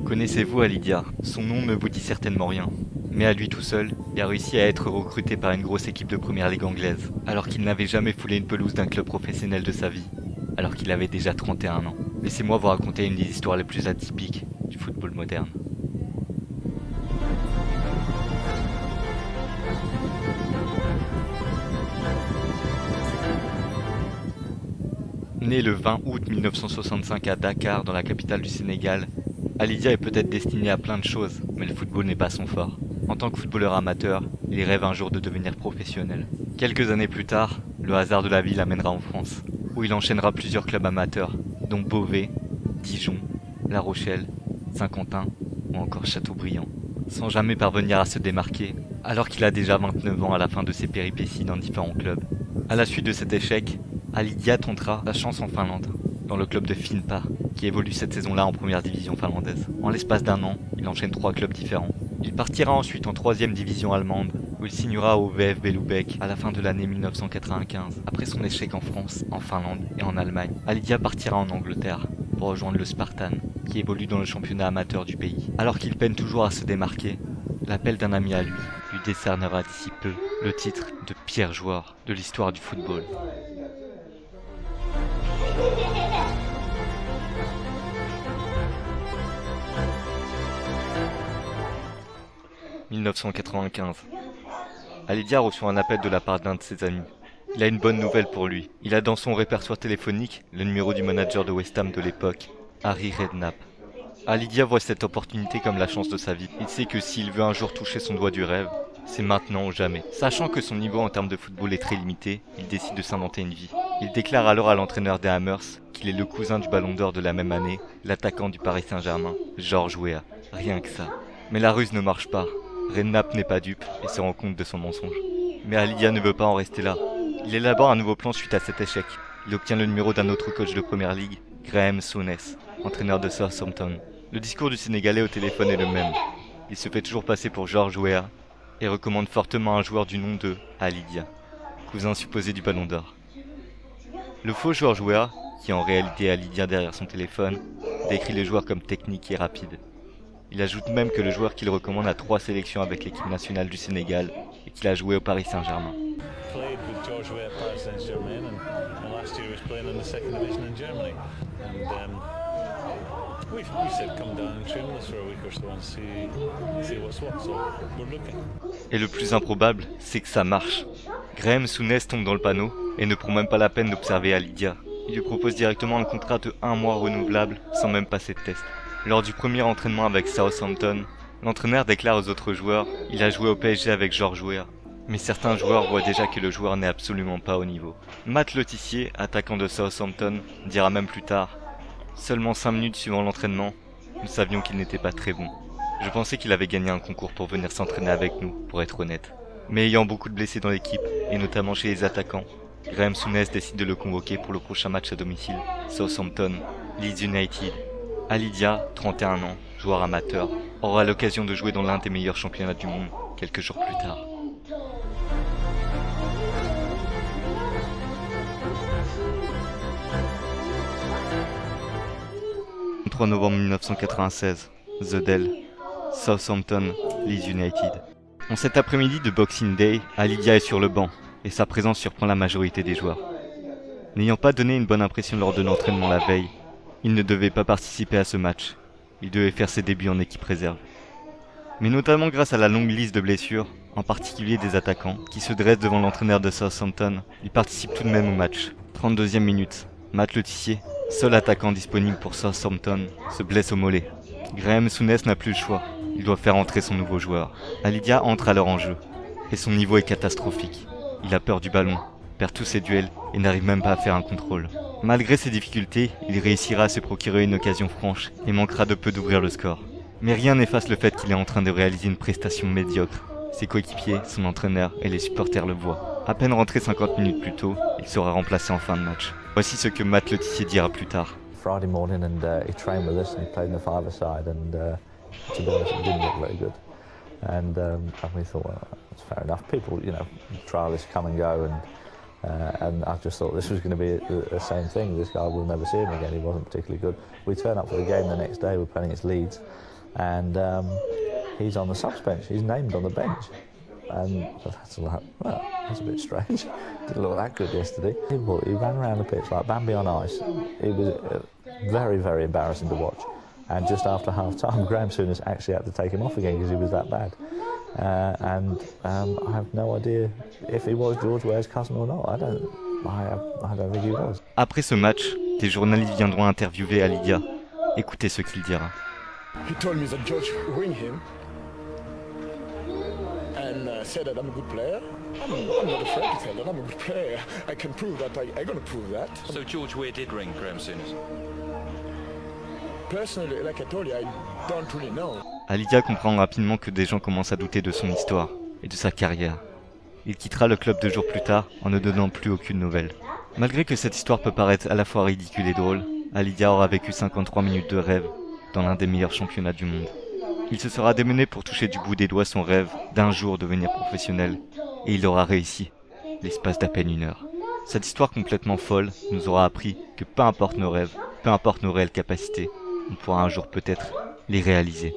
Connaissez-vous Alidia? Son nom ne vous dit certainement rien. Mais à lui tout seul, il a réussi à être recruté par une grosse équipe de première ligue anglaise, alors qu'il n'avait jamais foulé une pelouse d'un club professionnel de sa vie, alors qu'il avait déjà 31 ans. Laissez-moi vous raconter une des histoires les plus atypiques du football moderne. Né le 20 août 1965 à Dakar, dans la capitale du Sénégal, Alidia est peut-être destiné à plein de choses, mais le football n'est pas son fort. En tant que footballeur amateur, il rêve un jour de devenir professionnel. Quelques années plus tard, le hasard de la vie l'amènera en France, où il enchaînera plusieurs clubs amateurs, dont Beauvais, Dijon, La Rochelle, Saint-Quentin ou encore Châteaubriand, sans jamais parvenir à se démarquer, alors qu'il a déjà 29 ans à la fin de ses péripéties dans différents clubs. À la suite de cet échec, Alidia tentera sa chance en Finlande, dans le club de Finpa, qui évolue cette saison-là en première division finlandaise. En l'espace d'un an, il enchaîne 3 clubs différents. Il partira ensuite en 3e division allemande, où il signera au VfB Lübeck à la fin de l'année 1995. Après son échec en France, en Finlande et en Allemagne, Alidia partira en Angleterre pour rejoindre le Spartan, qui évolue dans le championnat amateur du pays. Alors qu'il peine toujours à se démarquer, l'appel d'un ami à lui décernera d'ici peu le titre de pire joueur de l'histoire du football. 1995. Alidia reçoit un appel de la part d'un de ses amis. Il a une bonne nouvelle pour lui. Il a dans son répertoire téléphonique le numéro du manager de West Ham de l'époque, Harry Redknapp. Alidia voit cette opportunité comme la chance de sa vie. Il sait que s'il veut un jour toucher son doigt du rêve, c'est maintenant ou jamais. Sachant que son niveau en termes de football est très limité, il décide de s'inventer une vie. Il déclare alors à l'entraîneur des Hammers qu'il est le cousin du Ballon d'Or de la même année, l'attaquant du Paris Saint-Germain, Georges Weah. Rien que ça. Mais la ruse ne marche pas. Redknapp n'est pas dupe et se rend compte de son mensonge. Mais Alidia ne veut pas en rester là. Il élabore un nouveau plan suite à cet échec. Il obtient le numéro d'un autre coach de Première Ligue, Graham Souness, entraîneur de Southampton. Le discours du Sénégalais au téléphone est le même. Il se fait toujours passer pour Georges Weah et recommande fortement un joueur du nom de Alidia, cousin supposé du Ballon d'Or. Le faux Georges Weah, qui est en réalité Alidia derrière son téléphone, décrit le joueur comme technique et rapide. Il ajoute même que le joueur qu'il recommande a 3 sélections avec l'équipe nationale du Sénégal et qu'il a joué au Paris Saint-Germain. Et le plus improbable, c'est que ça marche. Graham Souness tombe dans le panneau et ne prend même pas la peine d'observer Alidia. Il lui propose directement un contrat de 1 mois renouvelable sans même passer de test. Lors du premier entraînement avec Southampton, l'entraîneur déclare aux autres joueurs « Il a joué au PSG avec Georges Weah ». Mais certains joueurs voient déjà que le joueur n'est absolument pas au niveau. Matt Letizier, attaquant de Southampton, dira même plus tard « Seulement 5 minutes suivant l'entraînement, nous savions qu'il n'était pas très bon. Je pensais qu'il avait gagné un concours pour venir s'entraîner avec nous, pour être honnête. » Mais ayant beaucoup de blessés dans l'équipe, et notamment chez les attaquants, Graham Souness décide de le convoquer pour le prochain match à domicile, Southampton, Leeds United. Alidia, 31 ans, joueur amateur, aura l'occasion de jouer dans l'un des meilleurs championnats du monde quelques jours plus tard. Le 3 novembre 1996, The Dell, Southampton, Leeds United. En cet après-midi de Boxing Day, Alidia est sur le banc et sa présence surprend la majorité des joueurs. N'ayant pas donné une bonne impression lors de l'entraînement la veille, il ne devait pas participer à ce match. Il devait faire ses débuts en équipe réserve. Mais notamment grâce à la longue liste de blessures, en particulier des attaquants, qui se dressent devant l'entraîneur de Southampton, il participe tout de même au match. 32e minute, Matt Letizier, seul attaquant disponible pour Southampton, se blesse au mollet. Graham Souness n'a plus le choix. Il doit faire entrer son nouveau joueur. Alidia entre alors en jeu. Et son niveau est catastrophique. Il a peur du ballon, perd tous ses duels et n'arrive même pas à faire un contrôle. Malgré ses difficultés, il réussira à se procurer une occasion franche et manquera de peu d'ouvrir le score. Mais rien n'efface le fait qu'il est en train de réaliser une prestation médiocre. Ses coéquipiers, son entraîneur et les supporters le voient. À peine rentré 50 minutes plus tôt, il sera remplacé en fin de match. Voici ce que Matt Letizier dira plus tard. Friday morning and he trained with us and he played in the five-a-side and to be honest, it didn't look very good. And we thought, well, that's fair enough. People, trialists come and go, and I just thought this was going to be the same thing. This guy, will never see him again. He wasn't particularly good. We turn up for the game the next day. We're playing against Leeds, and he's on the subs bench. He's named on the bench, and that's like, well, that's a bit strange. Didn't look that good yesterday. He ran around the pitch like Bambi on ice. It was very, very embarrassing to watch. And just after half-time, Graham Souness actually had to take him off again because he was that bad. I have no idea if he was George Ware's cousin or not. I don't think he was. Après ce match, des journalistes viendront interviewer Alidia. Écoutez ce qu'il dira. He told me that George ring him and said that I'm a good player. I'm not afraid to tell that I'm a good player. I can prove that. I'm going to prove that. So George Weah did ring Graham Souness? Personally, like I told you, I don't really know. Alidia comprend rapidement que des gens commencent à douter de son histoire et de sa carrière. Il quittera le club 2 jours plus tard en ne donnant plus aucune nouvelle. Malgré que cette histoire peut paraître à la fois ridicule et drôle, Alidia aura vécu 53 minutes de rêve dans l'un des meilleurs championnats du monde. Il se sera démené pour toucher du bout des doigts son rêve d'un jour devenir professionnel, et il aura réussi, l'espace d'à peine 1 heure. Cette histoire complètement folle nous aura appris que peu importe nos rêves, peu importe nos réelles capacités, on pourra un jour peut-être les réaliser.